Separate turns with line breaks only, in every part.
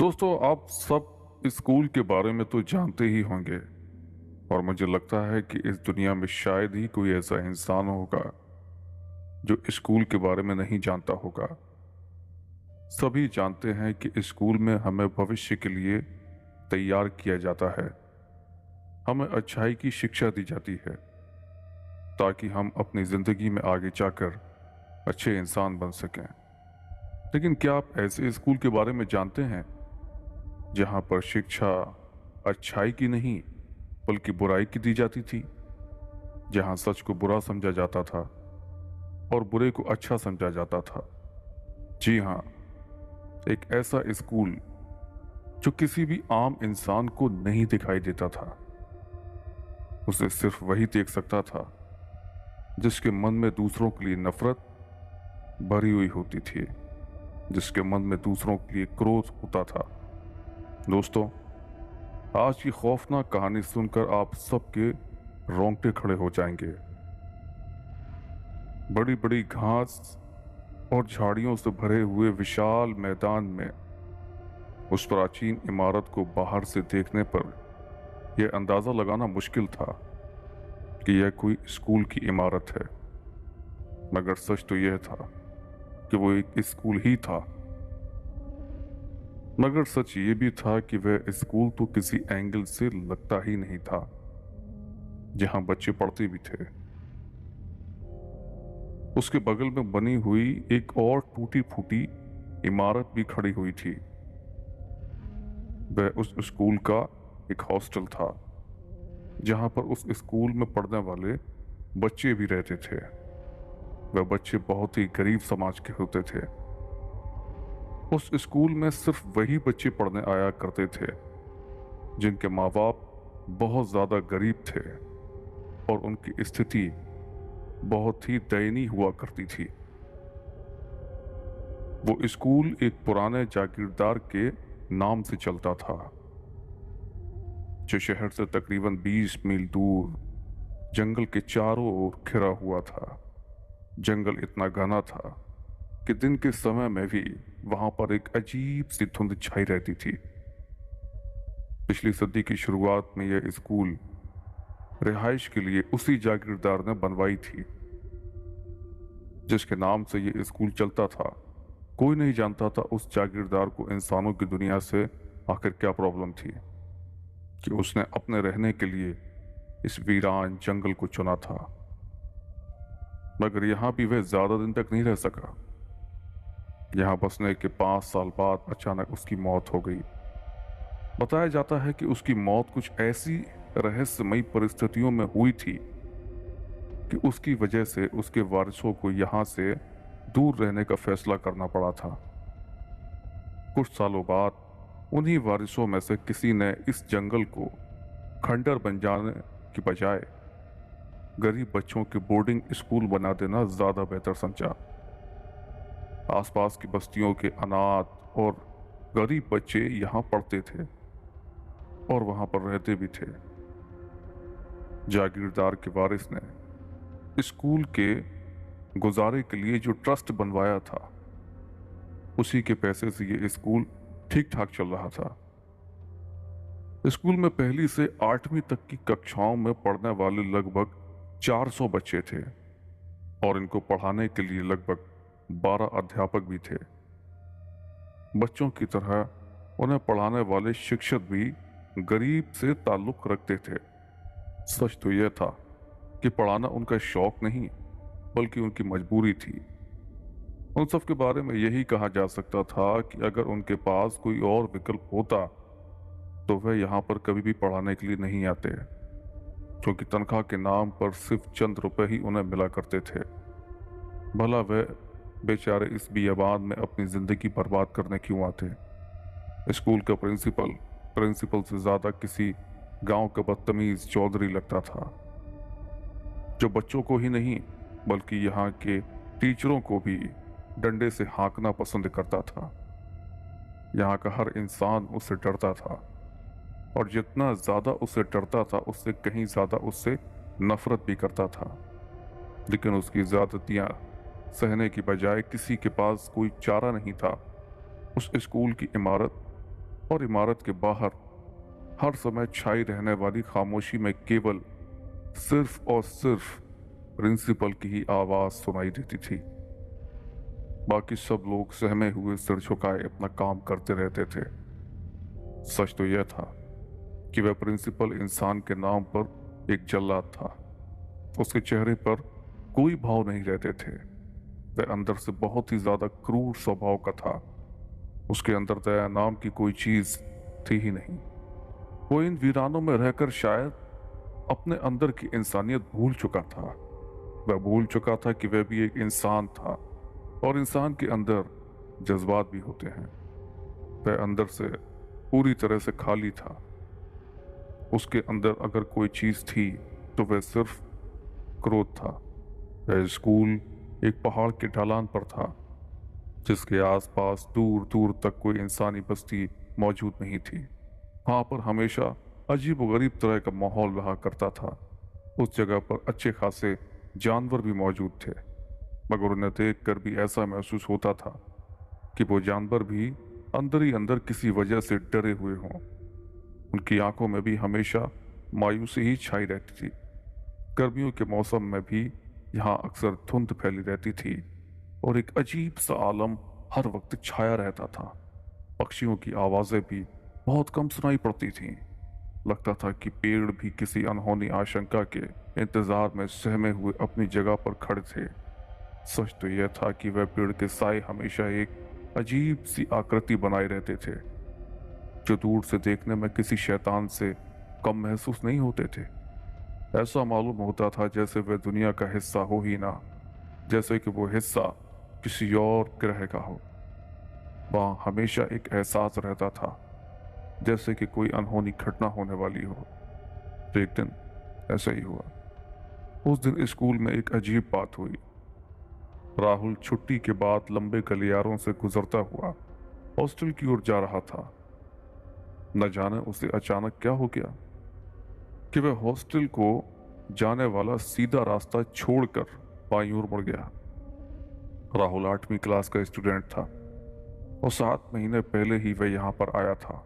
दोस्तों, आप सब स्कूल के बारे में तो जानते ही होंगे। और मुझे लगता है कि इस दुनिया में शायद ही कोई ऐसा इंसान होगा जो स्कूल के बारे में नहीं जानता होगा। सभी जानते हैं कि स्कूल में हमें भविष्य के लिए तैयार किया जाता है। हमें अच्छाई की शिक्षा दी जाती है ताकि हम अपनी जिंदगी में आगे जाकर अच्छे इंसान बन सकें। लेकिन क्या आप ऐसे स्कूल के बारे में जानते हैं जहां पर शिक्षा अच्छाई की नहीं बल्कि बुराई की दी जाती थी, जहां सच को बुरा समझा जाता था और बुरे को अच्छा समझा जाता था? जी हाँ, एक ऐसा स्कूल जो किसी भी आम इंसान को नहीं दिखाई देता था। उसे सिर्फ वही देख सकता था जिसके मन में दूसरों के लिए नफरत भरी हुई होती थी, जिसके मन में दूसरों के लिए क्रोध होता था। दोस्तों, आज की खौफनाक कहानी सुनकर आप सबके रोंगटे खड़े हो जाएंगे। बड़ी बड़ी घास और झाड़ियों से भरे हुए विशाल मैदान में उस प्राचीन इमारत को बाहर से देखने पर यह अंदाजा लगाना मुश्किल था कि यह कोई स्कूल की इमारत है। मगर सच तो यह था कि वो एक स्कूल ही था। मगर सच ये भी था कि वह स्कूल तो किसी एंगल से लगता ही नहीं था जहां बच्चे पढ़ते भी थे। उसके बगल में बनी हुई एक और टूटी फूटी इमारत भी खड़ी हुई थी। वह उस स्कूल का एक हॉस्टल था जहां पर उस स्कूल में पढ़ने वाले बच्चे भी रहते थे। वह बच्चे बहुत ही गरीब समाज के होते थे। उस स्कूल में सिर्फ वही बच्चे पढ़ने आया करते थे जिनके माँ बाप बहुत ज्यादा गरीब थे और उनकी स्थिति बहुत ही दयनीय हुआ करती थी। वो स्कूल एक पुराने जागीरदार के नाम से चलता था जो शहर से तकरीबन 20 मील दूर जंगल के चारों ओर घिरा हुआ था। जंगल इतना घना था कि दिन के समय में भी वहां पर एक अजीब सी धुंध छाई रहती थी। पिछली सदी की शुरुआत में यह स्कूल रिहाइश के लिए उसी जागीरदार ने बनवाई थी जिसके नाम से यह स्कूल चलता था। कोई नहीं जानता था उस जागीरदार को इंसानों की दुनिया से आखिर क्या प्रॉब्लम थी कि उसने अपने रहने के लिए इस वीरान जंगल को चुना था। मगर यहां भी वह ज्यादा दिन तक नहीं रह सका। यहां बसने के 5 साल बाद अचानक उसकी मौत हो गई। बताया जाता है कि उसकी मौत कुछ ऐसी रहस्यमयी परिस्थितियों में हुई थी कि उसकी वजह से उसके वारिसों को यहां से दूर रहने का फैसला करना पड़ा था। कुछ सालों बाद उन्हीं वारिसों में से किसी ने इस जंगल को खंडर बन जाने की बजाय गरीब बच्चों के बोर्डिंग स्कूल बना देना ज्यादा बेहतर समझा। आसपास की बस्तियों के अनाथ और गरीब बच्चे यहां पढ़ते थे और वहां पर रहते भी थे। जागीरदार के वारिस ने स्कूल के गुजारे के लिए जो ट्रस्ट बनवाया था उसी के पैसे से ये स्कूल ठीक ठाक चल रहा था। स्कूल में पहली से 8वीं तक की कक्षाओं में पढ़ने वाले लगभग 400 बच्चे थे और इनको पढ़ाने के लिए लगभग 12 अध्यापक भी थे। बच्चों की तरह उन्हें पढ़ाने वाले शिक्षक भी गरीब से ताल्लुक रखते थे। सच तो यह था कि पढ़ाना उनका शौक नहीं बल्कि उनकी मजबूरी थी। उन सब के बारे में यही कहा जा सकता था कि अगर उनके पास कोई और विकल्प होता तो वह यहाँ पर कभी भी पढ़ाने के लिए नहीं आते, क्योंकि तनख्वाह के नाम पर सिर्फ चंद रुपए ही उन्हें मिला करते थे। भला वह बेचारे इस बियाबान में अपनी जिंदगी बर्बाद करने क्यों आते? स्कूल का प्रिंसिपल से ज्यादा किसी गांव का बदतमीज चौधरी लगता था जो बच्चों को ही नहीं बल्कि यहाँ के टीचरों को भी डंडे से हाँकना पसंद करता था। यहाँ का हर इंसान उससे डरता था और जितना ज्यादा उससे डरता था उससे कहीं ज्यादा उससे नफरत भी करता था। लेकिन उसकी ज्यादतियां सहने की बजाय किसी के पास कोई चारा नहीं था उस स्कूल की इमारत और इमारत के बाहर हर समय छाई रहने वाली खामोशी में केवल सिर्फ और सिर्फ प्रिंसिपल की ही आवाज सुनाई देती थी। बाकी सब लोग सहमे हुए सिर झुकाए अपना काम करते रहते थे। सच तो यह था कि वह प्रिंसिपल इंसान के नाम पर एक जल्लाद था। उसके चेहरे पर कोई भाव नहीं रहते थे। वह अंदर से बहुत ही ज्यादा क्रूर स्वभाव का था। उसके अंदर दया नाम की कोई चीज थी ही नहीं। वो इन वीरानों में रहकर शायद अपने अंदर की इंसानियत भूल चुका था। वह भूल चुका था कि वह भी एक इंसान था और इंसान के अंदर जज्बात भी होते हैं। वह अंदर से पूरी तरह से खाली था। उसके अंदर अगर कोई चीज थी तो वह सिर्फ क्रोध था। वह स्कूल एक पहाड़ के ढलान पर था जिसके आसपास दूर दूर तक कोई इंसानी बस्ती मौजूद नहीं थी। वहां पर हमेशा अजीबोगरीब तरह का माहौल रहा करता था। उस जगह पर अच्छे खासे जानवर भी मौजूद थे, मगर उन्हें देखकर भी ऐसा महसूस होता था कि वो जानवर भी अंदर ही अंदर किसी वजह से डरे हुए हों। उनकी आंखों में भी हमेशा मायूसी ही छाई रहती थी। गर्मियों के मौसम में भी यहाँ अक्सर धुंध फैली रहती थी और एक अजीब सा आलम हर वक्त छाया रहता था। पक्षियों की आवाजें भी बहुत कम सुनाई पड़ती थीं। लगता था कि पेड़ भी किसी अनहोनी आशंका के इंतजार में सहमे हुए अपनी जगह पर खड़े थे। सच तो यह था कि वह पेड़ के साए हमेशा एक अजीब सी आकृति बनाए रहते थे जो दूर से देखने में किसी शैतान से कम महसूस नहीं होते थे। ऐसा मालूम होता था जैसे वह दुनिया का हिस्सा हो ही ना, जैसे कि वो हिस्सा किसी और ग्रह का हो। वहां हमेशा एक एहसास रहता था जैसे कि कोई अनहोनी घटना होने वाली हो। तो एक दिन ऐसा ही हुआ। उस दिन स्कूल में एक अजीब बात हुई। राहुल छुट्टी के बाद लंबे गलियारों से गुजरता हुआ हॉस्टल की ओर जा रहा था। न जाने उसे अचानक क्या हो गया कि वह हॉस्टल को जाने वाला सीधा रास्ता छोड़कर बाईं ओर मुड़ गया। राहुल 8वीं क्लास का स्टूडेंट था और 7 महीने पहले ही वह यहाँ पर आया था।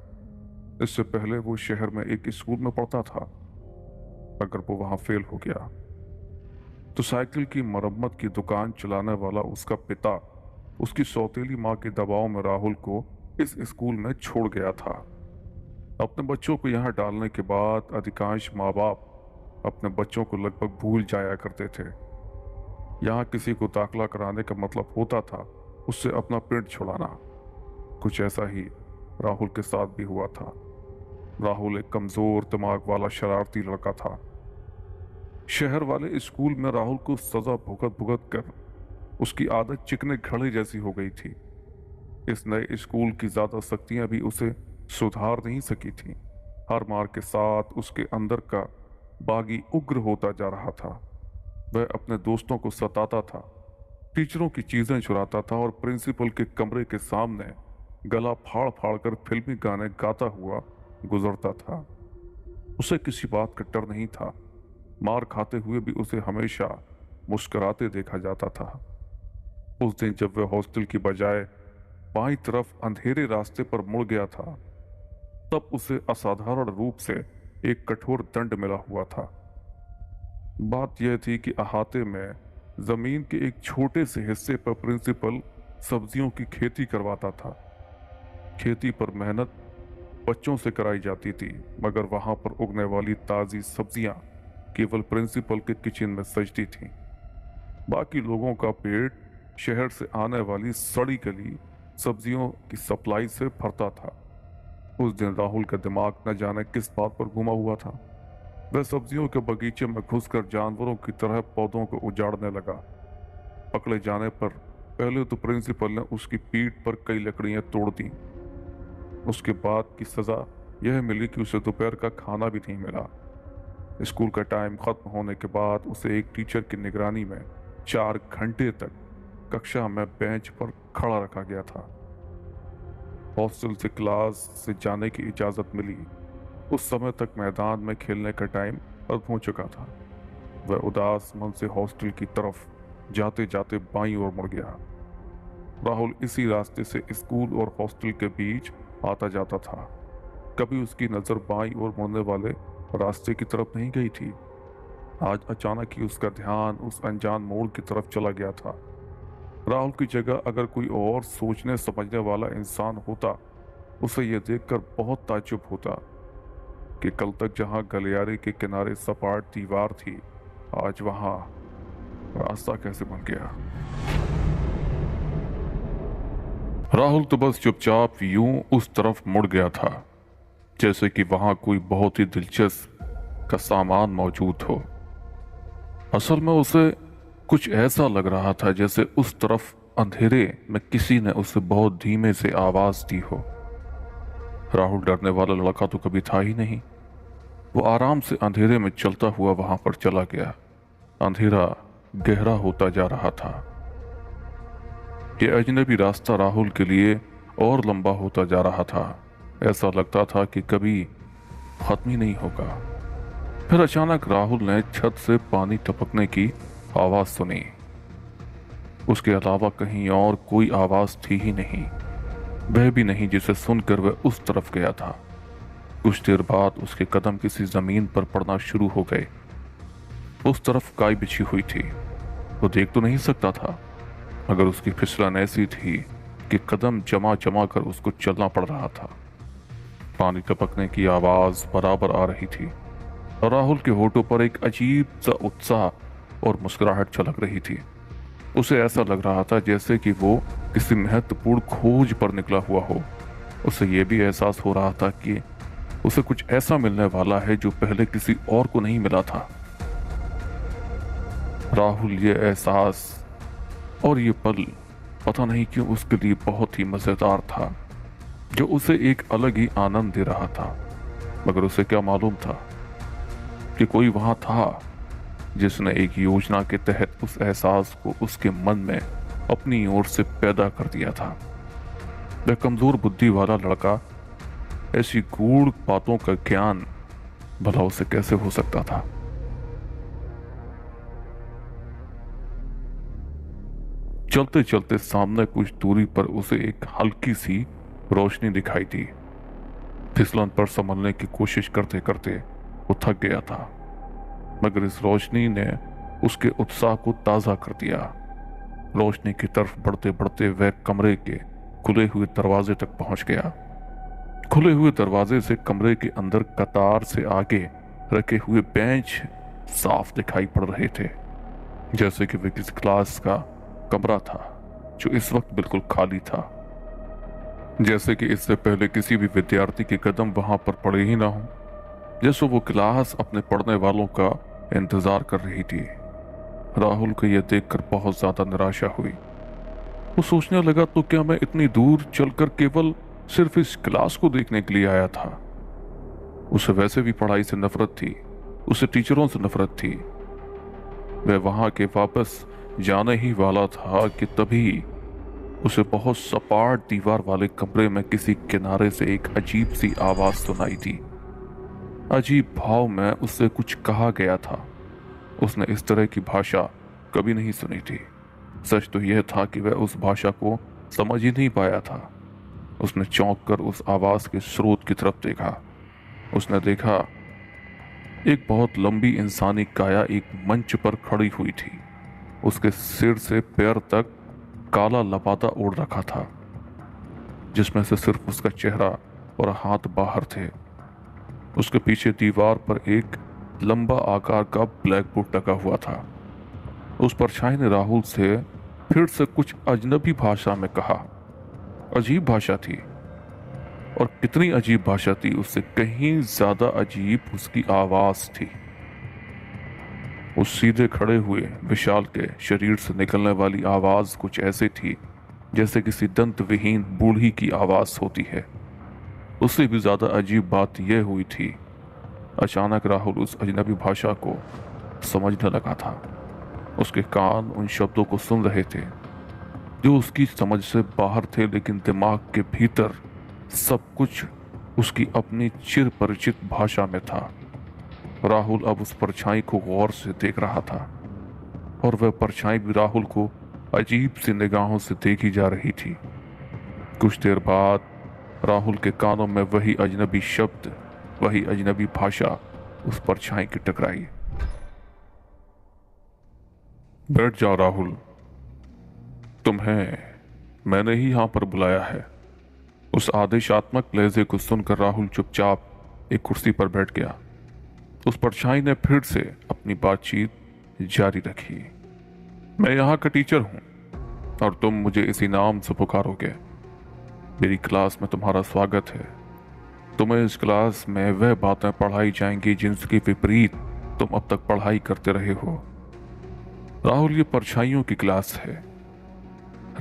इससे पहले वो शहर में एक स्कूल में पढ़ता था। अगर वो वहां फेल हो गया तो साइकिल की मरम्मत की दुकान चलाने वाला उसका पिता उसकी सौतेली माँ के दबाव में राहुल को इस स्कूल में छोड़ गया था। अपने बच्चों को यहाँ डालने के बाद अधिकांश माँ बाप अपने बच्चों को लगभग भूल जाया करते थे। यहाँ किसी को दाखिला कराने का मतलब होता था उससे अपना पेट छुड़ाना। कुछ ऐसा ही राहुल के साथ भी हुआ था। राहुल एक कमजोर दिमाग वाला शरारती लड़का था। शहर वाले स्कूल में राहुल को सजा भुगत भुगत कर उसकी आदत चिकने घड़े जैसी हो गई थी। इस नए स्कूल की ज्यादा सख्तियां भी उसे सुधार नहीं सकी थी। हर मार के साथ उसके अंदर का बागी उग्र होता जा रहा था। वह अपने दोस्तों को सताता था, टीचरों की चीजें चुराता था और प्रिंसिपल के कमरे के सामने गला फाड़ फाड़ कर फिल्मी गाने गाता हुआ गुजरता था। उसे किसी बात का डर नहीं था। मार खाते हुए भी उसे हमेशा मुस्कुराते देखा जाता था। उस दिन जब वह हॉस्टल की बजाय बाईं तरफ अंधेरे रास्ते पर मुड़ गया था, तब उसे असाधारण रूप से एक कठोर दंड मिला हुआ था। बात यह थी कि अहाते में जमीन के एक छोटे से हिस्से पर प्रिंसिपल सब्जियों की खेती करवाता था। खेती पर मेहनत बच्चों से कराई जाती थी, मगर वहां पर उगने वाली ताजी सब्जियां केवल प्रिंसिपल के किचन में सजती थीं। बाकी लोगों का पेट शहर से आने वाली सड़ी गली सब्जियों की सप्लाई से भरता था। उस दिन राहुल का दिमाग न जाने किस बात पर घुमा हुआ था। वह सब्जियों के बगीचे में घुसकर जानवरों की तरह पौधों को उजाड़ने लगा। पकड़े जाने पर पहले तो प्रिंसिपल ने उसकी पीठ पर कई लकड़ियां तोड़ दी। उसके बाद की सजा यह मिली कि उसे दोपहर का खाना भी नहीं मिला। स्कूल का टाइम खत्म होने के बाद उसे एक टीचर की निगरानी में 4 घंटे तक कक्षा में बेंच पर खड़ा रखा गया था। हॉस्टल से क्लास से जाने की इजाजत मिली। उस समय तक मैदान में खेलने का टाइम खत्म हो चुका था। वह उदास मन से हॉस्टल की तरफ जाते जाते बाईं ओर मुड़ गया। राहुल इसी रास्ते से स्कूल और हॉस्टल के बीच आता जाता था। कभी उसकी नज़र बाईं ओर मुड़ने वाले रास्ते की तरफ नहीं गई थी। आज अचानक ही उसका ध्यान उस अनजान मोड़ की तरफ चला गया था। राहुल की जगह अगर कोई और सोचने समझने वाला इंसान होता, उसे यह देखकर बहुत ताज्जुब होता कि कल तक जहां गलियारे के किनारे सपाट दीवार थी, आज वहां रास्ता कैसे बन गया। राहुल तो बस चुपचाप यूं उस तरफ मुड़ गया था, जैसे कि वहां कोई बहुत ही दिलचस्प का सामान मौजूद हो। असल में उसे कुछ ऐसा लग रहा था जैसे उस तरफ अंधेरे में किसी ने उसे बहुत धीमे से आवाज दी हो। राहुल डरने वाला लड़का तो कभी था ही नहीं। वो आराम से अंधेरे में चलता हुआ वहां पर चला गया। अंधेरा गहरा होता जा रहा था। यह अजनबी रास्ता राहुल के लिए और लंबा होता जा रहा था। ऐसा लगता था कि कभी खत्म ही नहीं होगा। फिर अचानक राहुल ने छत से पानी टपकने की आवाज सुनी। उसके अलावा कहीं और कोई आवाज थी ही नहीं, वह भी नहीं जिसे सुनकर वह उस तरफ गया था। कुछ देर बाद उसके कदम किसी जमीन पर पड़ना शुरू हो गए। उस तरफ काई बिछी हुई थी। वो देख तो नहीं सकता था, मगर उसकी फिसलन ऐसी थी कि कदम जमा जमा कर उसको चलना पड़ रहा था। पानी टपकने की आवाज बराबर आ रही थी और राहुल के होठों पर एक अजीब सा उत्साह और मुस्कुराहट झलक रही थी। उसे ऐसा लग रहा था जैसे कि वो किसी महत्वपूर्ण खोज पर निकला हुआ हो। उसे यह भी एहसास हो रहा था कि उसे कुछ ऐसा मिलने वाला है जो पहले किसी और को नहीं मिला था। राहुल ये एहसास और ये पल पता नहीं क्यों उसके लिए बहुत ही मजेदार था, जो उसे एक अलग ही आनंद दे रहा था। मगर उसे क्या मालूम था कि कोई वहां था जिसने एक योजना के तहत उस एहसास को उसके मन में अपनी ओर से पैदा कर दिया था। वह कमजोर बुद्धि वाला लड़का ऐसी गूढ़ बातों का ज्ञान भला उसे कैसे हो सकता था। चलते चलते सामने कुछ दूरी पर उसे एक हल्की सी रोशनी दिखाई दी। फिसलन पर संभलने की कोशिश करते करते वो थक गया था, मगर इस रोशनी ने उसके उत्साह को ताजा कर दिया। रोशनी की तरफ बढ़ते बढ़ते वह कमरे के खुले हुए दरवाजे तक पहुंच गया। खुले हुए दरवाजे से कमरे के अंदर कतार से आगे रखे हुए बेंच साफ दिखाई पड़ रहे थे, जैसे कि वे किसी क्लास का कमरा था जो इस वक्त बिल्कुल खाली था। जैसे कि इससे पहले किसी भी विद्यार्थी के कदम वहां पर पड़े ही ना हो, जैसे वो क्लास अपने पढ़ने वालों का इंतजार कर रही थी। राहुल को यह देखकर बहुत ज्यादा निराशा हुई। वो सोचने लगा, तो क्या मैं इतनी दूर चलकर केवल सिर्फ इस क्लास को देखने के लिए आया था? उसे वैसे भी पढ़ाई से नफरत थी, उसे टीचरों से नफरत थी। वह वहां के वापस जाने ही वाला था कि तभी उसे बहुत सपाट दीवार वाले कमरे में किसी किनारे से एक अजीब सी आवाज सुनाई दी। अजीब भाव में उससे कुछ कहा गया था। उसने इस तरह की भाषा कभी नहीं सुनी थी। सच तो यह था कि वह उस भाषा को समझ ही नहीं पाया था। उसने चौंक कर उस आवाज के स्रोत की तरफ देखा। उसने देखा एक बहुत लंबी इंसानी काया एक मंच पर खड़ी हुई थी। उसके सिर से पैर तक काला लबादा ओढ़ रखा था, जिसमें से सिर्फ उसका चेहरा और हाथ बाहर थे। उसके पीछे दीवार पर एक लंबा आकार का ब्लैक बोर्ड लगा हुआ था। उस परछाई ने राहुल से फिर से कुछ अजनबी भाषा में कहा। अजीब भाषा थी, और कितनी अजीब भाषा थी, उससे कहीं ज्यादा अजीब उसकी आवाज थी। उस सीधे खड़े हुए विशाल के शरीर से निकलने वाली आवाज कुछ ऐसे थी जैसे किसी दंत विहीन बूढ़ी की आवाज होती है। उससे भी ज्यादा अजीब बात यह हुई थी, अचानक राहुल उस अजनबी भाषा को समझने लगा था। उसके कान उन शब्दों को सुन रहे थे जो उसकी समझ से बाहर थे, लेकिन दिमाग के भीतर सब कुछ उसकी अपनी चिर परिचित भाषा में था। राहुल अब उस परछाई को गौर से देख रहा था, और वह परछाई भी राहुल को अजीब सी निगाहों से देखी जा रही थी। कुछ देर बाद राहुल के कानों में वही अजनबी शब्द, वही अजनबी भाषा उस परछाई की टकराई। बैठ जाओ राहुल, तुम्हें मैंने ही यहां पर बुलाया है। उस आदेशात्मक लहजे को सुनकर राहुल चुपचाप एक कुर्सी पर बैठ गया। उस परछाई ने फिर से अपनी बातचीत जारी रखी। मैं यहाँ का टीचर हूँ और तुम मुझे इसी नाम से पुकारोगे। मेरी क्लास में तुम्हारा स्वागत है। तुम्हें इस क्लास में वह बातें पढ़ाई जाएंगी जिनके विपरीत तुम अब तक पढ़ाई करते रहे हो। राहुल, ये परछाइयों की क्लास है।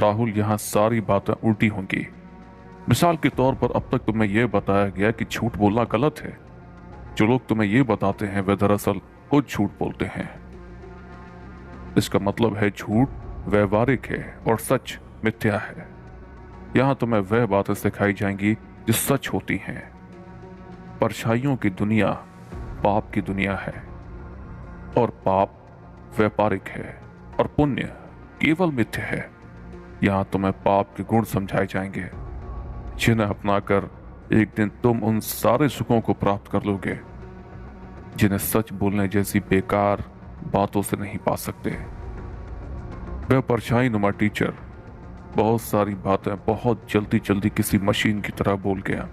राहुल, यहाँ सारी बातें उल्टी होंगी। मिसाल के तौर पर अब तक तुम्हें यह बताया गया कि झूठ बोलना गलत है। जो लोग तुम्हें यह बताते हैं वे दरअसल खुद झूठ बोलते हैं। इसका मतलब है झूठ व्यवहारिक है और सच मिथ्या है। यहां तुम्हें वह बातें सिखाई जाएंगी जो सच होती हैं। परछाइयों की दुनिया पाप की दुनिया है और पाप व्यापारिक है और पुण्य केवल मिथ्य है। यहां तुम्हें पाप के गुण समझाए जाएंगे जिन्हें अपनाकर एक दिन तुम उन सारे सुखों को प्राप्त कर लोगे जिन्हें सच बोलने जैसी बेकार बातों से नहीं पा सकते। वह परछाई नुमा टीचर बहुत सारी बातें बहुत जल्दी जल्दी किसी मशीन की तरह बोल गया।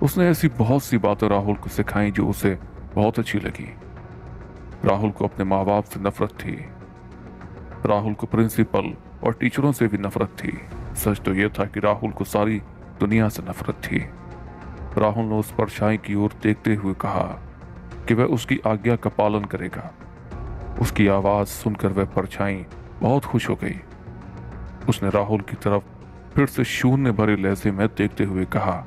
उसने ऐसी बहुत सी बातें राहुल को सिखाई जो उसे बहुत अच्छी लगी। राहुल को अपने माँ बाप से नफरत थी। राहुल को प्रिंसिपल और टीचरों से भी नफरत थी। सच तो यह था कि राहुल को सारी दुनिया से नफरत थी। राहुल ने उस परछाई की ओर देखते हुए कहा कि वह उसकी आज्ञा का पालन करेगा। उसकी आवाज सुनकर वह परछाई बहुत खुश हो गई। उसने राहुल की तरफ फिर से शून्य भरे लहजे में देखते हुए कहा,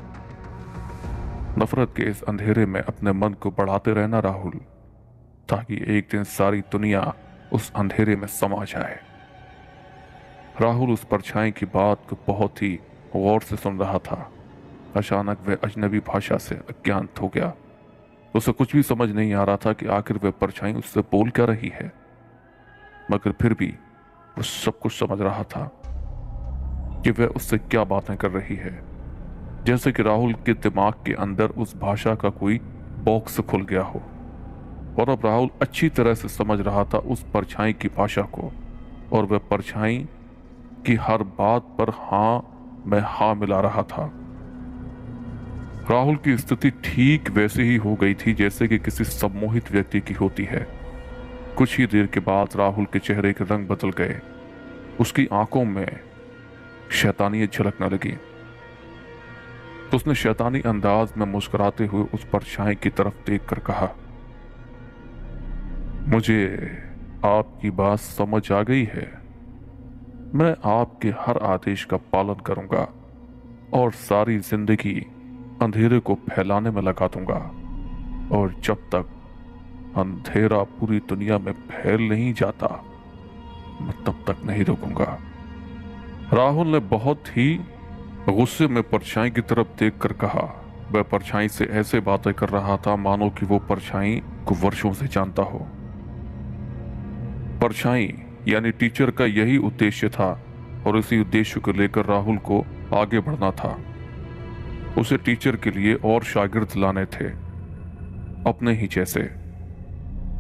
नफरत के इस अंधेरे में अपने मन को बढ़ाते रहना राहुल, ताकि एक दिन सारी दुनिया उस अंधेरे में समा जाए। राहुल उस परछाई की बात को बहुत ही गौर से सुन रहा था। अचानक वह अजनबी भाषा से अज्ञात हो गया। उसे कुछ भी समझ नहीं आ रहा था कि आखिर वह परछाई उससे बोल क्या रही है, मगर फिर भी वह सब कुछ समझ रहा था कि वह उससे क्या बातें कर रही है। जैसे कि राहुल के दिमाग के अंदर उस भाषा का कोई बॉक्स खुल गया हो और अब राहुल अच्छी तरह से समझ रहा था उस परछाई की भाषा को, और वह परछाई की हर बात पर हां में हां मिला रहा था। राहुल की स्थिति ठीक वैसे ही हो गई थी जैसे कि किसी सम्मोहित व्यक्ति की होती है। कुछ ही देर के बाद राहुल के चेहरे के रंग बदल गए। उसकी आंखों में शैतानियत झलकने लगी। उसने शैतानी अंदाज में मुस्कुराते हुए उस परछाई की तरफ देखकर कहा, मुझे आपकी बात समझ आ गई है। मैं आपके हर आदेश का पालन करूंगा और सारी जिंदगी अंधेरे को फैलाने में लगा दूंगा, और जब तक अंधेरा पूरी दुनिया में फैल नहीं जाता मैं तब तक नहीं रुकूंगा। राहुल ने बहुत ही गुस्से में परछाई की तरफ देखकर कहा। वह परछाई से ऐसे बातें कर रहा था मानो कि वो परछाई को वर्षों से जानता हो। परछाई यानी टीचर का यही उद्देश्य था और इसी उद्देश्य को लेकर राहुल को आगे बढ़ना था। उसे टीचर के लिए और शागिर्द लाने थे, अपने ही जैसे।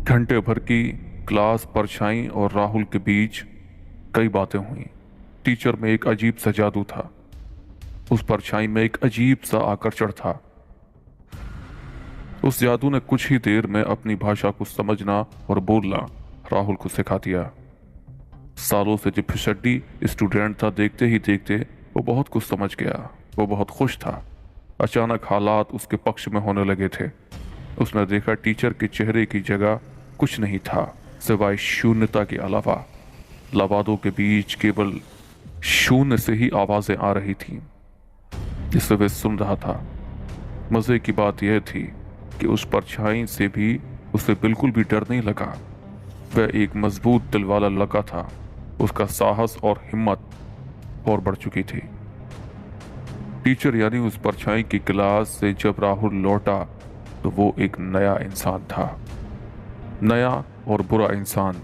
घंटे भर की क्लास परछाई और राहुल के बीच कई बातें हुई। टीचर में एक अजीब सा जादू था। उस परछाई में एक अजीब सा आकर्षण था। उस जादू ने कुछ ही देर में अपनी भाषा को समझना और बोलना राहुल को सिखा दिया। सालों से जो फिसड्डी स्टूडेंट था, देखते ही देखते वो बहुत कुछ समझ गया। वो बहुत खुश था। अचानक हालात उसके पक्ष में होने लगे थे। उसने देखा टीचर के चेहरे की जगह कुछ नहीं था सिवाय शून्यता के अलावा। लबादों के बीच केवल शून्य से ही आवाजें आ रही थीं जिसे वह सुन रहा था। मजे की बात यह थी कि उस परछाई से भी उसे बिल्कुल भी डर नहीं लगा। वह एक मजबूत दिल वाला लड़का था। उसका साहस और हिम्मत और बढ़ चुकी थी। टीचर यानी उस परछाई की क्लास से जब राहुल लौटा तो वो एक नया इंसान था। नया और बुरा इंसान।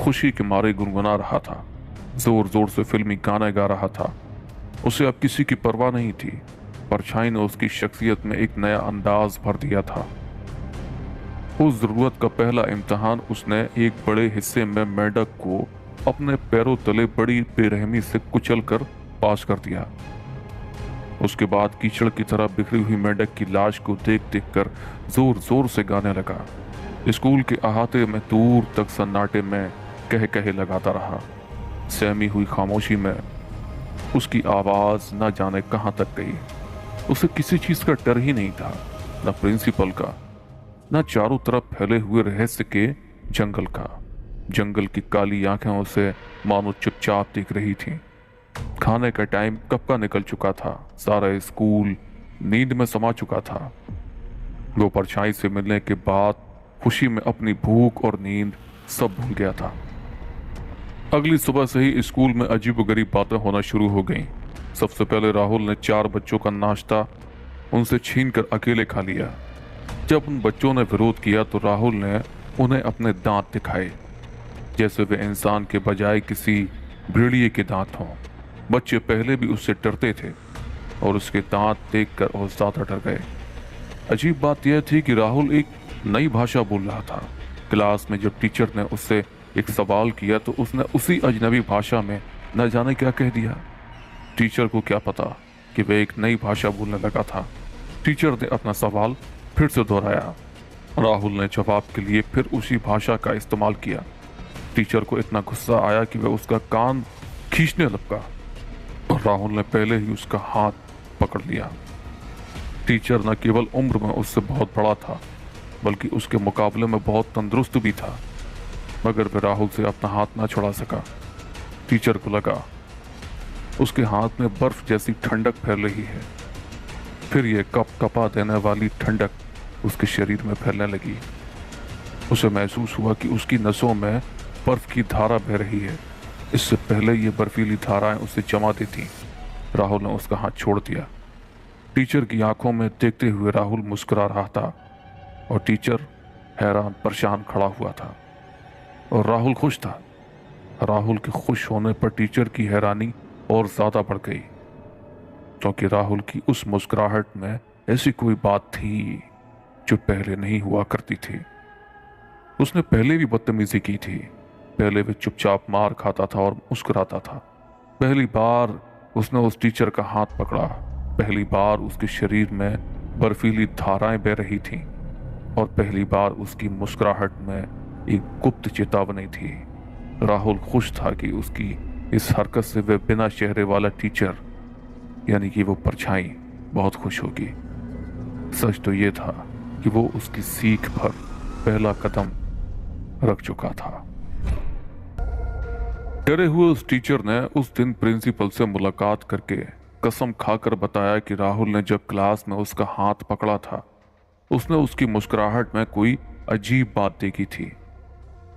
खुशी के मारे गुनगुना रहा था, जोर जोर से फिल्मी गाने गा रहा था। उसे अब किसी की परवाह नहीं थी। परछाई ने उसकी शख्सियत में एक नया अंदाज भर दिया था। उस जरूरत का पहला इम्तिहान उसने एक बड़े हिस्से में मेंढक को अपने पैरों तले बड़ी बेरहमी से कुचल कर पास कर दिया। उसके बाद कीचड़ की तरह बिखरी हुई मेंढक की लाश को देख देख कर जोर जोर से गाने लगा। स्कूल के अहाते में दूर तक सन्नाटे में कह कहे लगाता रहा। सहमी हुई खामोशी में उसकी आवाज न जाने कहां तक गई। उसे किसी चीज का डर ही नहीं था, न प्रिंसिपल का, न चारों तरफ फैले हुए रहस्य के जंगल का। जंगल की काली आंखें उसे मानो चुपचाप देख रही थीं। खाने का टाइम कब का निकल चुका था। सारा स्कूल नींद में समा चुका था। वो परछाई से मिलने के बाद खुशी में अपनी भूख और नींद सब भूल गया था। अगली सुबह से ही स्कूल में अजीबोगरीब बातें होना शुरू हो गईं। सबसे पहले राहुल ने 4 बच्चों का नाश्ता उनसे छीनकर अकेले खा लिया। जब उन बच्चों ने विरोध किया तो राहुल ने उन्हें अपने दांत दिखाए, जैसे वे इंसान के बजाय किसी भेड़िए के दांत हों। बच्चे पहले भी उससे डरते थे और उसके दांत देखकर और ज्यादा डर गए। अजीब बात यह थी कि राहुल एक नई भाषा बोल रहा था। क्लास में जब टीचर ने उससे एक सवाल किया तो उसने उसी अजनबी भाषा में न जाने क्या कह दिया। टीचर को क्या पता कि वह एक नई भाषा बोलने लगा था। टीचर ने अपना सवाल फिर से दोहराया। राहुल ने जवाब के लिए फिर उसी भाषा का इस्तेमाल किया। टीचर को इतना गुस्सा आया कि वह उसका कान खींचने लगा और राहुल ने पहले ही उसका हाथ पकड़ लिया। टीचर न केवल उम्र में उससे बहुत बड़ा था, बल्कि उसके मुकाबले में बहुत तंदुरुस्त भी था, मगर वह राहुल से अपना हाथ ना छुड़ा सका। टीचर को लगा उसके हाथ में बर्फ जैसी ठंडक फैल रही है। फिर यह कप कपा देने वाली ठंडक उसके शरीर में फैलने लगी। उसे महसूस हुआ कि उसकी नसों में बर्फ की धारा बह रही है। इससे पहले ये बर्फीली धाराएं उसे जमा दी थीं। राहुल ने उसका हाथ छोड़ दिया। टीचर की आंखों में देखते हुए राहुल मुस्कुरा रहा था और टीचर हैरान परेशान खड़ा हुआ था और राहुल खुश था। राहुल के खुश होने पर टीचर की हैरानी और ज्यादा बढ़ गई, क्योंकि राहुल की उस मुस्कुराहट में ऐसी कोई बात थी जो पहले नहीं हुआ करती थी। उसने पहले भी बदतमीजी की थी। पहले वह चुपचाप मार खाता था और मुस्कुराता था। पहली बार उसने उस टीचर का हाथ पकड़ा। पहली बार उसके शरीर में बर्फीली धाराएं बह रही थीं और पहली बार उसकी मुस्कुराहट में एक गुप्त चेतावनी थी। राहुल खुश था कि उसकी इस हरकत से वह बिना चेहरे वाला टीचर, यानी कि वो परछाई, बहुत खुश होगी। सच तो ये था कि वो उसकी सीख पर पहला कदम रख चुका था। डरे हुए उस टीचर ने उस दिन प्रिंसिपल से मुलाकात करके कसम खाकर बताया कि राहुल ने जब क्लास में उसका हाथ पकड़ा था, उसने उसकी मुस्कुराहट में कोई अजीब बात देखी थी।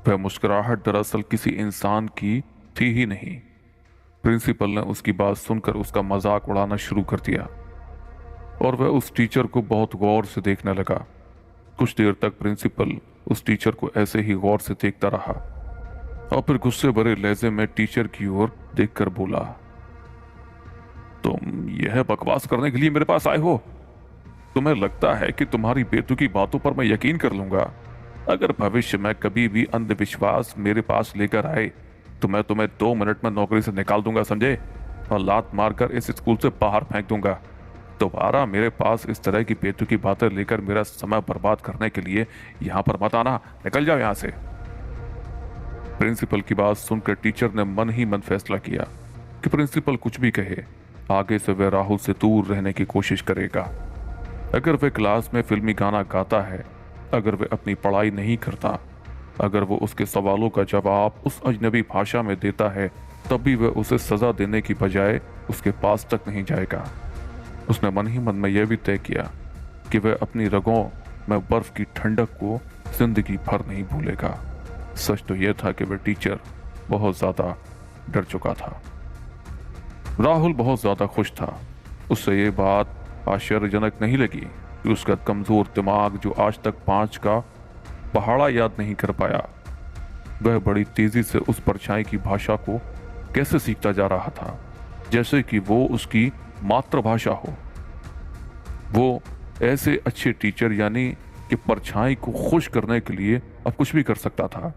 वह मुस्कुराहट दरअसल किसी इंसान की थी ही नहीं। प्रिंसिपल ने उसकी बात सुनकर उसका मजाक उड़ाना शुरू कर दिया और वह उस टीचर को बहुत गौर से देखने लगा। कुछ देर तक प्रिंसिपल उस टीचर को ऐसे ही गौर से देखता रहा और फिर गुस्से भरे लहजे में टीचर की ओर देखकर बोला, तुम यह बकवास करने के लिए मेरे पास आए हो? तुम्हें लगता है कि तुम्हारी बेतुकी बातों पर मैं यकीन कर लूंगा? अगर भविष्य में कभी भी अंधविश्वास मेरे पास लेकर आए तो मैं तुम्हें 2 मिनट में नौकरी से निकाल दूंगा, समझे? और लात मारकर इस स्कूल से बाहर फेंक दूंगा। दोबारा मेरे पास इस तरह की बेतुकी बातें लेकर मेरा समय बर्बाद करने के लिए यहां पर मत आना। निकल जाओ यहां से। प्रिंसिपल की बात सुनकर टीचर ने मन ही मन फैसला किया कि प्रिंसिपल कुछ भी कहे, आगे से वह राहुल से दूर रहने की कोशिश करेगा। अगर वह क्लास में फिल्मी गाना गाता है, अगर वह अपनी पढ़ाई नहीं करता, अगर वो उसके सवालों का जवाब उस अजनबी भाषा में देता है, तब भी वह उसे सजा देने की बजाय उसके पास तक नहीं जाएगा। उसने मन ही मन में यह भी तय किया कि वह अपनी रगों में बर्फ की ठंडक को जिंदगी भर नहीं भूलेगा। सच तो यह था कि वह टीचर बहुत ज्यादा डर चुका था। राहुल बहुत ज्यादा खुश था। उससे ये बात आश्चर्यजनक नहीं लगी कि उसका कमजोर दिमाग, जो आज तक 5 का पहाड़ा याद नहीं कर पाया, वह बड़ी तेजी से उस परछाई की भाषा को कैसे सीखता जा रहा था, जैसे कि वो उसकी मातृभाषा हो। वो ऐसे अच्छे टीचर यानी कि परछाई को खुश करने के लिए अब कुछ भी कर सकता था।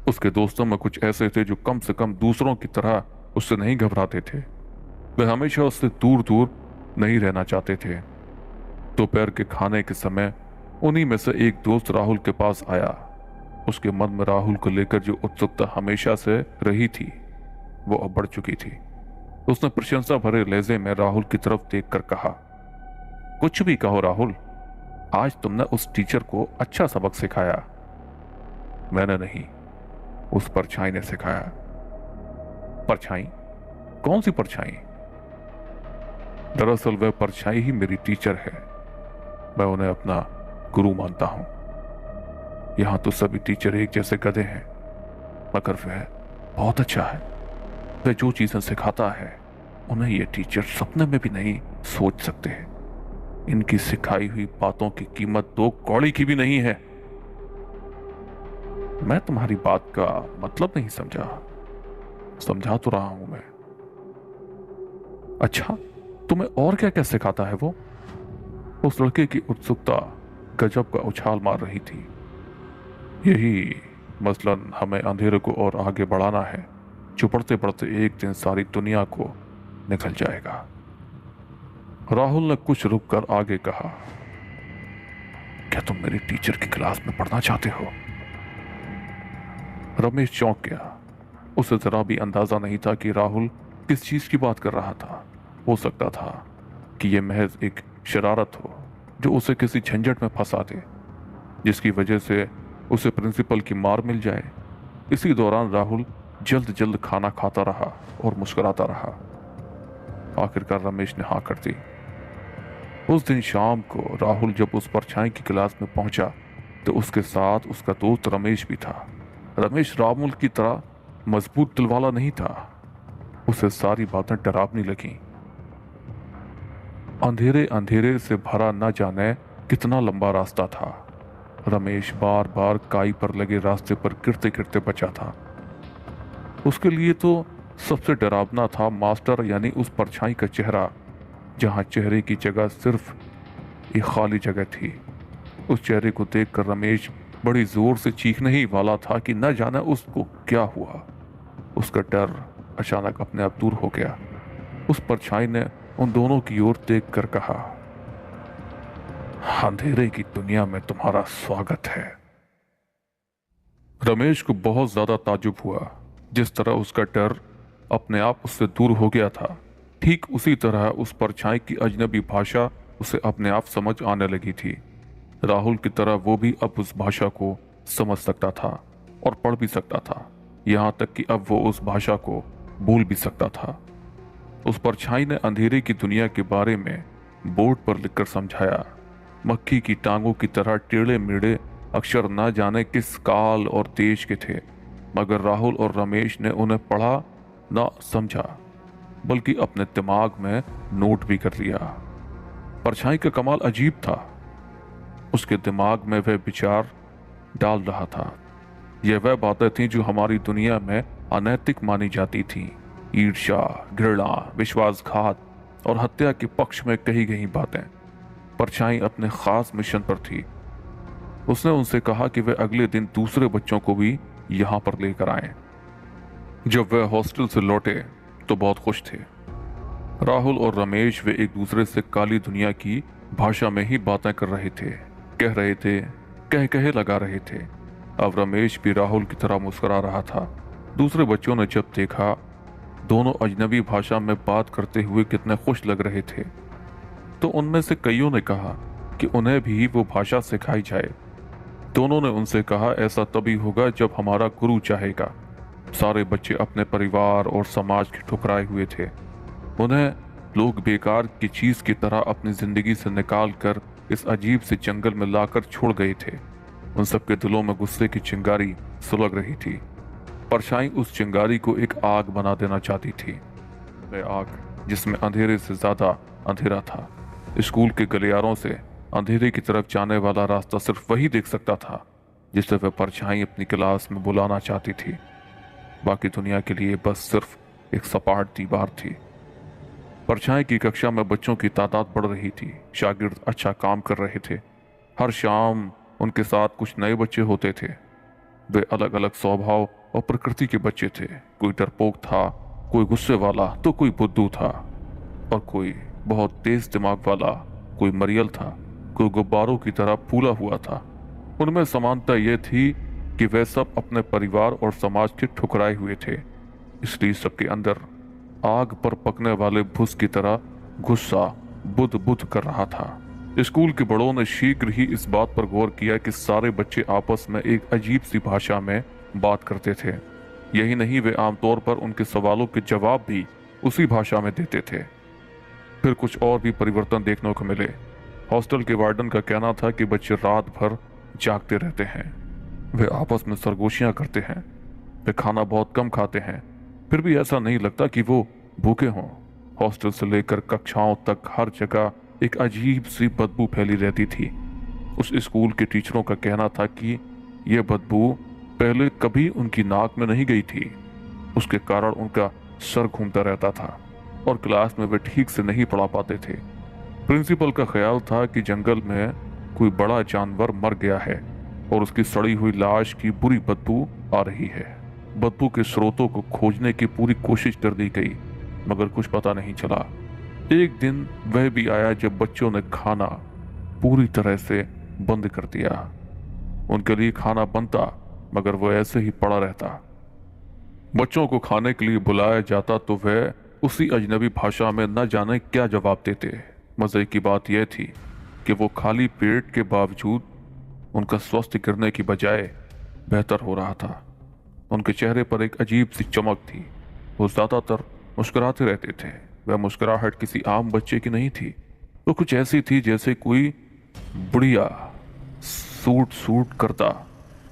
उसके दोस्तों में कुछ ऐसे थे जो कम से कम दूसरों की तरह उससे नहीं घबराते थे। वे हमेशा उससे दूर दूर नहीं रहना चाहते थे। दोपहर के खाने के समय उन्हीं में से एक दोस्त राहुल के पास आया। उसके मन में राहुल को लेकर जो उत्सुकता हमेशा से रही थी वो अब बढ़ चुकी थी। उसने प्रशंसा भरे लहजे में राहुल की तरफ देखकर कहा, कुछ भी कहो राहुल, आज तुमने उस टीचर को अच्छा सबक सिखाया। मैंने नहीं, उस परछाई ने सिखाया। परछाई? कौन सी परछाई? दरअसल वह परछाई ही मेरी टीचर है। मैं उन्हें अपना गुरु मानता हूं। यहां तो सभी टीचर एक जैसे गधे हैं, मगर वह बहुत अच्छा है। वह जो चीजें सिखाता है उन्हें ये टीचर सपने में भी नहीं सोच सकते। इनकी सिखाई हुई बातों की कीमत 2 कौड़ी की भी नहीं है। मैं तुम्हारी बात का मतलब नहीं समझा। समझा तो रहा हूं मैं। अच्छा, तुम्हें और क्या क्या सिखाता है वो? उस लड़के की उत्सुकता गजब का उछाल मार रही थी। यही मसलन हमें अंधेरे को और आगे बढ़ाना है, जो बढ़ते बढ़ते एक दिन सारी दुनिया को निकल जाएगा। राहुल ने कुछ रुककर आगे कहा, क्या तुम मेरी टीचर की क्लास में पढ़ना चाहते हो? रमेश चौंक गया। उसे जरा भी अंदाजा नहीं था कि राहुल किस चीज की बात कर रहा था। हो सकता था कि यह महज एक शरारत हो जो उसे किसी झंझट में फंसा दे, जिसकी वजह से उसे प्रिंसिपल की मार मिल जाए। इसी दौरान राहुल जल्द जल्द खाना खाता रहा और मुस्कुराता रहा। आखिरकार रमेश ने हाँ कर दी। उस दिन शाम को राहुल जब उस परछाई की क्लास में पहुंचा तो उसके साथ उसका दोस्त रमेश भी था। रमेश रामुल की तरह मजबूत दिल वाला नहीं था। उसे सारी बातें डरावनी लगी। अंधेरे अंधेरे से भरा न जाने कितना लंबा रास्ता था। रमेश बार बार काई पर लगे रास्ते पर गिरते गिरते बचा था। उसके लिए तो सबसे डरावना था मास्टर यानी उस परछाई का चेहरा, जहां चेहरे की जगह सिर्फ एक खाली जगह थी। उस चेहरे को देखकर रमेश बड़ी जोर से चीखने ही वाला था कि न जाने उसको क्या हुआ। उसका डर अचानक अपने आप दूर हो गया। उस परछाई ने उन दोनों की ओर देखकर कहा, अंधेरे की दुनिया में तुम्हारा स्वागत है। रमेश को बहुत ज्यादा ताज्जुब हुआ। जिस तरह उसका डर अपने आप उससे दूर हो गया था, ठीक उसी तरह उस परछाई की अजनबी भाषा उसे अपने आप समझ आने लगी थी। राहुल की तरह वो भी अब उस भाषा को समझ सकता था और पढ़ भी सकता था। यहां तक कि अब वो उस भाषा को बोल भी सकता था। उस परछाई ने अंधेरे की दुनिया के बारे में बोर्ड पर लिखकर समझाया। मक्खी की टांगों की तरह टेढ़े मेढ़े अक्षर न जाने किस काल और देश के थे, मगर राहुल और रमेश ने उन्हें पढ़ा न समझा, बल्कि अपने दिमाग में नोट भी कर लिया। परछाई का कमाल अजीब था। उसके दिमाग में वह विचार डाल रहा था। यह वह बातें थीं जो हमारी दुनिया में अनैतिक मानी जाती थीं। ईर्ष्या, घृणा, विश्वासघात और हत्या के पक्ष में कही गई बातें। परछाई अपने खास मिशन पर थी। उसने उनसे कहा कि वे अगले दिन दूसरे बच्चों को भी यहां पर लेकर आएं। जब वे हॉस्टल से लौटे तो बहुत खुश थे। राहुल और रमेश वे एक दूसरे से काली दुनिया की भाषा में ही बातें कर रहे थे, कह रहे थे, कहे लगा रहे थे। अब रमेश भी राहुल की तरह मुस्कुरा रहा था। दूसरे बच्चों ने जब देखा दोनों अजनबी भाषा में बात करते हुए कितने खुश लग रहे थे, तो उनमें से कईयों ने कहा कि उन्हें भी वो भाषा सिखाई जाए। दोनों ने उनसे कहा, ऐसा तभी होगा जब हमारा गुरु चाहेगा। सारे बच्चे अपने परिवार और समाज के ठुकराए हुए थे। उन्हें लोग बेकार की चीज की तरह अपनी जिंदगी से निकाल कर इस अजीब से जंगल में लाकर छोड़ गए थे। उन सबके दिलों में गुस्से की चिंगारी सुलग रही थी। परछाई उस चिंगारी को एक आग बना देना चाहती थी, वह आग जिसमें अंधेरे से ज्यादा अंधेरा था। स्कूल के गलियारों से अंधेरे की तरफ जाने वाला रास्ता सिर्फ वही देख सकता था जिसे वह परछाई अपनी क्लास में बुलाना चाहती थी। बाकी दुनिया के लिए बस सिर्फ एक सपाट दीवार थी। परछाई की कक्षा में बच्चों की तादाद बढ़ रही थी। शागिर्द अच्छा काम कर रहे थे। हर शाम उनके साथ कुछ नए बच्चे होते थे। वे अलग अलग स्वभाव और प्रकृति के बच्चे थे। कोई डरपोक था, कोई गुस्से वाला, तो कोई बुद्धू था, और कोई बहुत तेज दिमाग वाला। कोई मरियल था, कोई गुब्बारों की तरह फूला हुआ था। उनमें समानता यह थी कि वे सब अपने परिवार और समाज के ठुकराए हुए थे, इसलिए सबके अंदर आग पर पकने वाले भुस की तरह गुस्सा बुद बुद कर रहा था। स्कूल के बड़ों ने शीघ्र ही इस बात पर गौर किया कि सारे बच्चे आपस में एक अजीब सी भाषा में बात करते थे। यही नहीं, वे आमतौर पर उनके सवालों के जवाब भी उसी भाषा में देते थे। फिर कुछ और भी परिवर्तन देखने को मिले। हॉस्टल के वार्डन का कहना था कि बच्चे रात भर जागते रहते हैं, वे आपस में सरगोशियां करते हैं, वे खाना बहुत कम खाते हैं, फिर भी ऐसा नहीं लगता कि वो भूखे हों। हॉस्टल से लेकर कक्षाओं तक हर जगह एक अजीब सी बदबू फैली रहती थी। उस स्कूल के टीचरों का कहना था कि यह बदबू पहले कभी उनकी नाक में नहीं गई थी। उसके कारण उनका सर घूमता रहता था और क्लास में वे ठीक से नहीं पढ़ा पाते थे। प्रिंसिपल का ख्याल था कि जंगल में कोई बड़ा जानवर मर गया है और उसकी सड़ी हुई लाश की बुरी बदबू आ रही है। बदबू के स्रोतों को खोजने की पूरी कोशिश कर दी गई, मगर कुछ पता नहीं चला। एक दिन वह भी आया जब बच्चों ने खाना पूरी तरह से बंद कर दिया। उनके लिए खाना बनता, मगर वो ऐसे ही पड़ा रहता। बच्चों को खाने के लिए बुलाया जाता तो वह उसी अजनबी भाषा में न जाने क्या जवाब देते। मजे की बात यह थी कि वो खाली पेट के बावजूद उनका स्वास्थ्य गिरने की बजाय बेहतर हो रहा था। उनके चेहरे पर एक अजीब सी चमक थी। वो ज्यादातर मुस्कुराते रहते थे। वह मुस्कुराहट किसी आम बच्चे की नहीं थी। वो कुछ ऐसी थी जैसे कोई बुढ़िया सूट सूट करता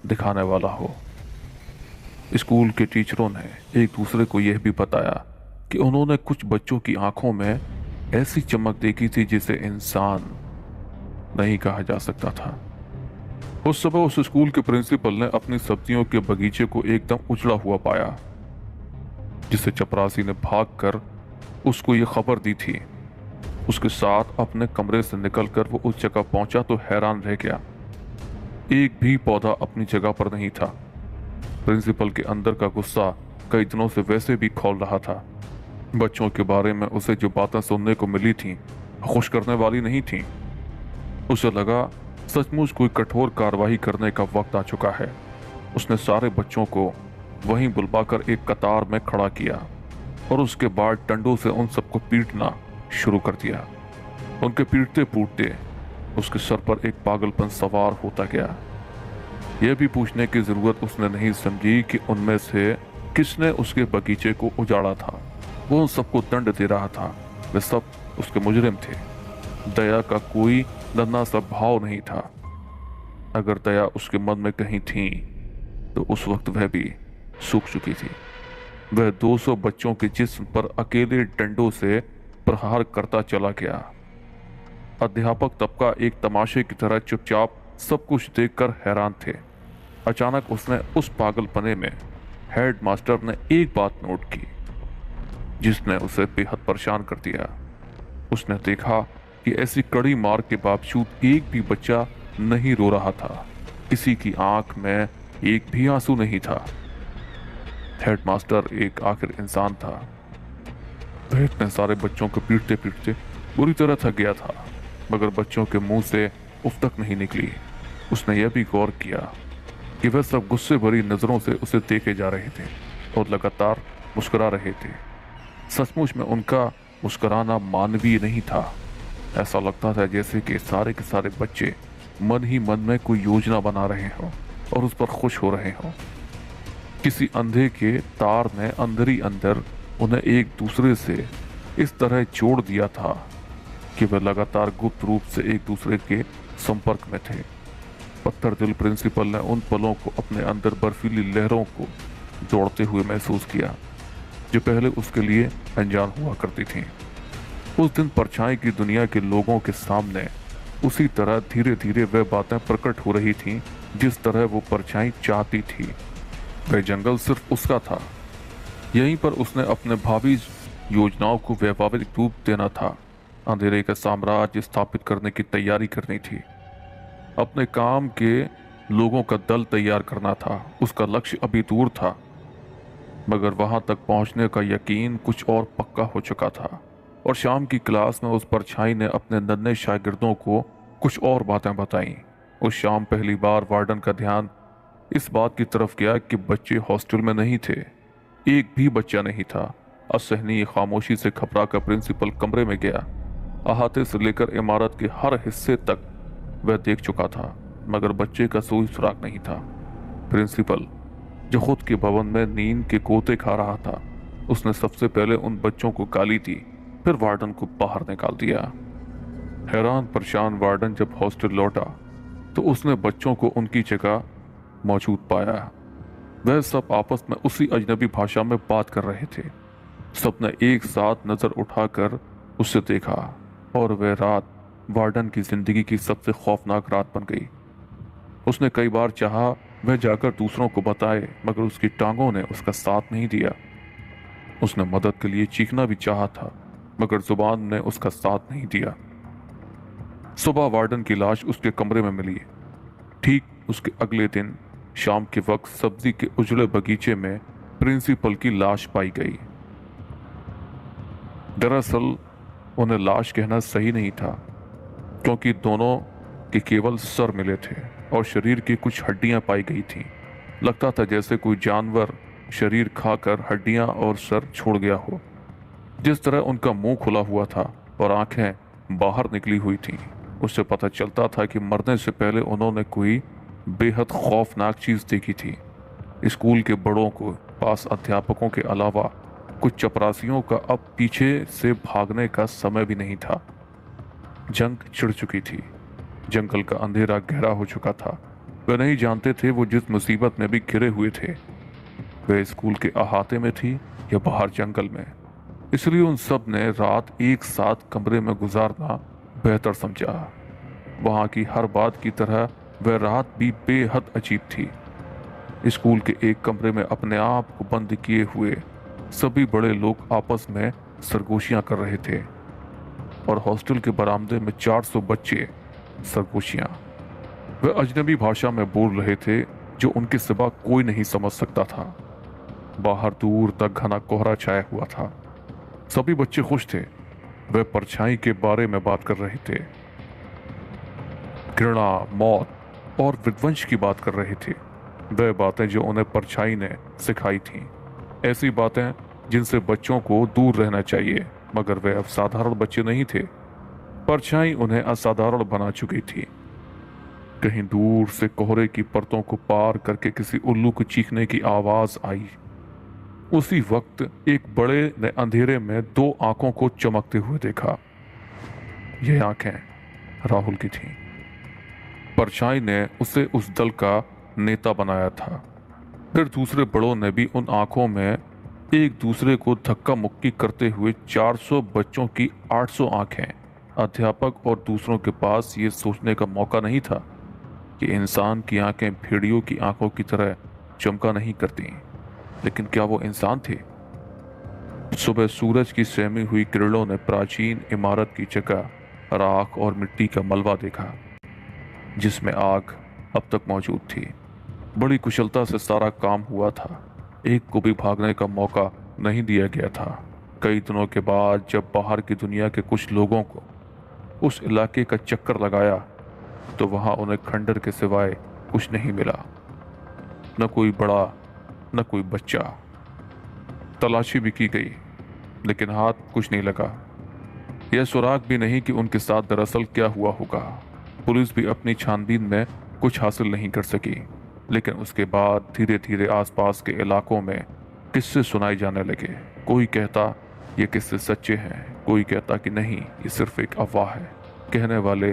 दिखाने वाला हो। स्कूल के टीचरों ने एक दूसरे को यह भी बताया कि उन्होंने कुछ बच्चों की आंखों में ऐसी चमक देखी थी जिसे इंसान नहीं कहा जा सकता था। उस सुबह उस स्कूल के प्रिंसिपल ने अपनी सब्जियों के बगीचे को एकदम उजड़ा हुआ पाया, जिसे चपरासी ने भागकर उसको ये खबर दी थी। उसके साथ अपने कमरे से निकलकर वो उस जगह पहुंचा तो हैरान रह गया। एक भी पौधा अपनी जगह पर नहीं था। प्रिंसिपल के अंदर का गुस्सा कई दिनों से वैसे भी खौल रहा था। बच्चों के बारे में उसे जो बातें सुनने को मिली थीं, खुश करने वाली नहीं थीं। उसे लगा सचमुच कोई कठोर कार्रवाई करने का वक्त आ चुका है। उसने सारे बच्चों को वहीं बुलवाकर एक कतार में खड़ा किया और उसके बाद डंडों से उन सबको पीटना शुरू कर दिया। उनके पीटते पीटते उसके सर पर एक पागलपन सवार होता गया। यह भी पूछने की जरूरत उसने नहीं समझी कि उनमें से किसने उसके बगीचे को उजाड़ा था। वो उन सबको दंड दे रहा था। वे सब उसके मुजरिम थे। दया का कोई नन्हा सा भाव नहीं था। अगर दया उसके मन में कहीं थी तो उस वक्त वह भी सूख चुकी थी। वह 200 बच्चों के जिस्म पर अकेले डंडों से प्रहार करता चला गया। अध्यापक तबका एक तमाशे की तरह चुपचाप सब कुछ देखकर हैरान थे। अचानक उसने उस पागलपने में हेडमास्टर ने एक बात नोट की जिसने उसे बेहद परेशान कर दिया। उसने देखा कि ऐसी कड़ी मार के बावजूद एक भी बच्चा नहीं रो रहा था। किसी की आंख में एक भी आंसू नहीं था। हेडमास्टर एक आखिर इंसान था। वह इतने सारे बच्चों को पीटते पीटते बुरी तरह थक गया था, मगर बच्चों के मुंह से उफ तक नहीं निकली। उसने यह भी गौर किया कि वह सब गुस्से भरी नजरों से उसे देखे जा रहे थे और लगातार मुस्कुरा रहे थे। सचमुच में उनका मुस्कुराना मानवीय नहीं था। ऐसा लगता था जैसे कि सारे के सारे बच्चे मन ही मन में कोई योजना बना रहे हों और उस पर खुश हो रहे हों। किसी अंधे के तार ने अंदर ही अंदर उन्हें एक दूसरे से इस तरह जोड़ दिया था कि वे लगातार गुप्त रूप से एक दूसरे के संपर्क में थे। पत्थर दिल प्रिंसिपल ने उन पलों को अपने अंदर बर्फीली लहरों को दौड़ते हुए महसूस किया जो पहले उसके लिए अनजान हुआ करती थीं। उस दिन परछाई की दुनिया के लोगों के सामने उसी तरह धीरे धीरे वह बातें प्रकट हो रही थीं जिस तरह वो परछाई चाहती थी। वह जंगल सिर्फ उसका था। यहीं पर उसने अपने भावी योजनाओं को वैभविक रूप देना था, अंधेरे का साम्राज्य स्थापित करने की तैयारी करनी थी, अपने काम के लोगों का दल तैयार करना था। उसका लक्ष्य अभी दूर था, मगर वहां तक पहुंचने का यकीन कुछ और पक्का हो चुका था। और शाम की क्लास में उस परछाई ने अपने नन्हे शागिर्दों को कुछ और बातें बताईं। उस शाम पहली बार वार्डन का ध्यान इस बात की तरफ गया कि बच्चे हॉस्टल में नहीं थे। एक भी बच्चा नहीं था। असहनीय खामोशी से घबरा कर प्रिंसिपल कमरे में गया। अहाते से लेकर इमारत के हर हिस्से तक वह देख चुका था, मगर बच्चे का कोई सुराग नहीं था। प्रिंसिपल, जो खुद के भवन में नींद के गोते खा रहा था, उसने सबसे पहले उन बच्चों को गाली दी, फिर वार्डन को बाहर निकाल दिया। हैरान परेशान वार्डन जब हॉस्टल लौटा तो उसने बच्चों को उनकी जगह मौजूद पाया। वह सब आपस में उसी अजनबी भाषा में बात कर रहे थे। सबने एक साथ नजर उठाकर उसे देखा और वह रात वार्डन की जिंदगी की सबसे खौफनाक रात बन गई। उसने कई बार चाहा वह जाकर दूसरों को बताए, मगर उसकी टांगों ने उसका साथ नहीं दिया। उसने मदद के लिए चीखना भी चाहा था, मगर जुबान ने उसका साथ नहीं दिया। सुबह वार्डन की लाश उसके कमरे में मिली। ठीक उसके अगले दिन शाम के वक्त सब्जी के उजड़े बगीचे में प्रिंसिपल की लाश पाई गई। दरअसल उन्हें लाश कहना सही नहीं था, क्योंकि दोनों के केवल सर मिले थे और शरीर की कुछ हड्डियां पाई गई थीं। लगता था जैसे कोई जानवर शरीर खाकर हड्डियां और सर छोड़ गया हो। जिस तरह उनका मुंह खुला हुआ था और आंखें बाहर निकली हुई थीं, उससे पता चलता था कि मरने से पहले उन्होंने कोई बेहद खौफनाक चीज देखी थी। स्कूल के बड़ों को पास अध्यापकों के अलावा कुछ चपरासियों का अब पीछे से भागने का समय भी नहीं था। जंग छिड़ चुकी थी। जंगल का अंधेरा गहरा हो चुका था। वे नहीं जानते थे वो जिस मुसीबत में भी घिरे हुए थे, वे स्कूल के अहाते में थी या बाहर जंगल में। इसलिए उन सब ने रात एक साथ कमरे में गुजारना बेहतर समझा। वहां की हर बात की तरह वह रात भी बेहद अजीब थी। स्कूल के एक कमरे में अपने आप को बंद किए हुए सभी बड़े लोग आपस में सरगोशियां कर रहे थे और हॉस्टल के बरामदे में 400 बच्चे सरगोशियां। वे अजनबी भाषा में बोल रहे थे जो उनके सिवा कोई नहीं समझ सकता था। बाहर दूर तक घना कोहरा छाया हुआ था। सभी बच्चे खुश थे। वे परछाई के बारे में बात कर रहे थे, घृणा, मौत और विध्वंस की बात कर रहे थे। वे बातें जो उन्हें परछाई ने सिखाई थीं, ऐसी बातें जिनसे बच्चों को दूर रहना चाहिए, मगर वे अब साधारण बच्चे नहीं थे। परछाई उन्हें असाधारण बना चुकी थी। कहीं दूर से कोहरे की परतों को पार करके किसी उल्लू को चीखने की आवाज आई। उसी वक्त एक बड़े ने अंधेरे में 2 आंखों को चमकते हुए देखा। ये आंखें राहुल की थीं। परछाई ने उसे उस दल का नेता बनाया था। फिर दूसरे बड़ों ने भी उन आंखों में एक दूसरे को धक्का मुक्की करते हुए 400 बच्चों की 800 आंखें। अध्यापक और दूसरों के पास ये सोचने का मौका नहीं था कि इंसान की आंखें भेड़ियों की आंखों की तरह चमका नहीं करती, लेकिन क्या वो इंसान थे? सुबह सूरज की सहमी हुई किरणों ने प्राचीन इमारत की जगह राख और मिट्टी का मलबा देखा, जिसमें आग अब तक मौजूद थी। बड़ी कुशलता से सारा काम हुआ था। एक को भी भागने का मौका नहीं दिया गया था। कई दिनों के बाद जब बाहर की दुनिया के कुछ लोगों को उस इलाके का चक्कर लगाया, तो वहां उन्हें खंडर के सिवाय कुछ नहीं मिला। न कोई बड़ा, न कोई बच्चा। तलाशी भी की गई, लेकिन हाथ कुछ नहीं लगा। यह सुराग भी नहीं कि उनके साथ दरअसल क्या हुआ होगा। पुलिस भी अपनी छानबीन में कुछ हासिल नहीं कर सकी। लेकिन उसके बाद धीरे धीरे आसपास के इलाकों में किस्से सुनाए जाने लगे। कोई कहता ये किस्से सच्चे हैं, कोई कहता कि नहीं, ये सिर्फ एक अफवाह है। कहने वाले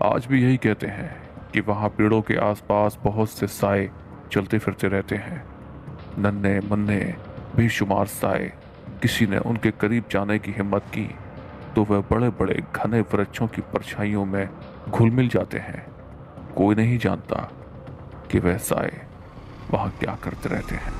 आज भी यही कहते हैं कि वहाँ पेड़ों के आसपास बहुत से साए चलते फिरते रहते हैं। नन्हे मन्ने बेशुमार साए। किसी ने उनके करीब जाने की हिम्मत की तो वह बड़े बड़े घने वृक्षों की परछाइयों में घुल मिल जाते हैं। कोई नहीं जानता कि वह साए वहाँ क्या करते रहते हैं।